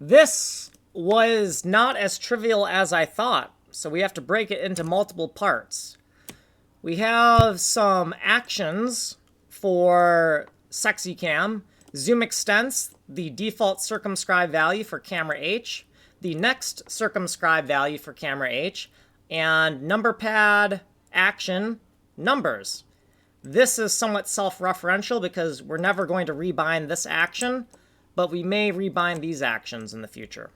This was not as trivial as I thought, so we have to break it into multiple parts. We have some actions for SexyCam. Zoom extents, the default circumscribe value for camera H, the next circumscribe value for camera H, and number pad action numbers. This is somewhat self-referential because we're never going to rebind this action, but we may rebind these actions in the future.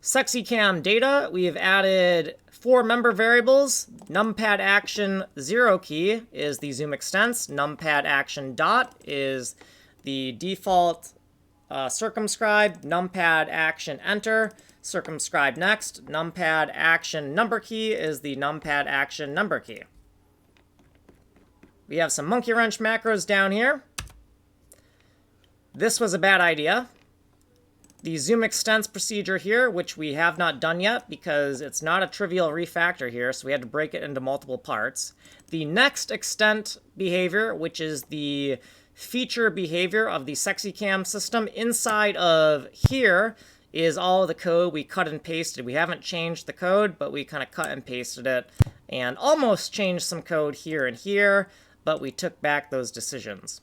SexyCam data, we have added 4 member variables. Numpad action 0 key is the zoom extents. Numpad action dot is the default circumscribe. Numpad action enter, circumscribe next. Numpad action number key is the numpad action number key. We have some monkey wrench macros down here. This was a bad idea. The zoom extents procedure here, which we have not done yet because it's not a trivial refactor here, so we had to break it into multiple parts. The next extent behavior, which is the feature behavior of the SexyCam system, inside of here is all the code we cut and pasted. We haven't changed the code, but we kind of cut and pasted it and almost changed some code here and here, but we took back those decisions.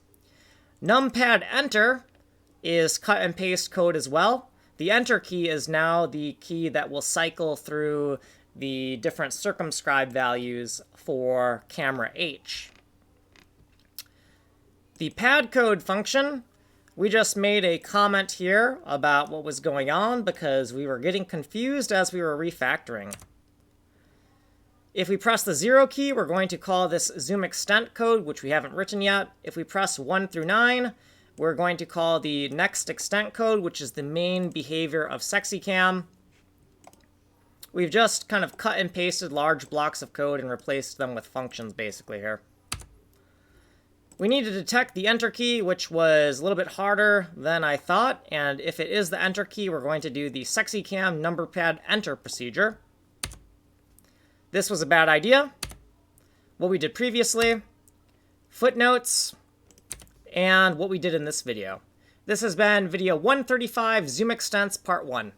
Numpad enter is cut and paste code as well. The enter key is now the key that will cycle through the different circumscribe values for camera H. The pad code function, we just made a comment here about what was going on because we were getting confused as we were refactoring. If we press the 0 key, we're going to call this zoom extent code, which we haven't written yet. If we press 1 through 9, we're going to call the next extent code, which is the main behavior of SexyCam. We've just kind of cut and pasted large blocks of code and replaced them with functions basically here. We need to detect the enter key, which was a little bit harder than I thought. And if it is the enter key, we're going to do the SexyCam number pad enter procedure. This was a bad idea. What we did previously, footnotes, and what we did in this video. This has been video 135, Zoom Extents Part 1.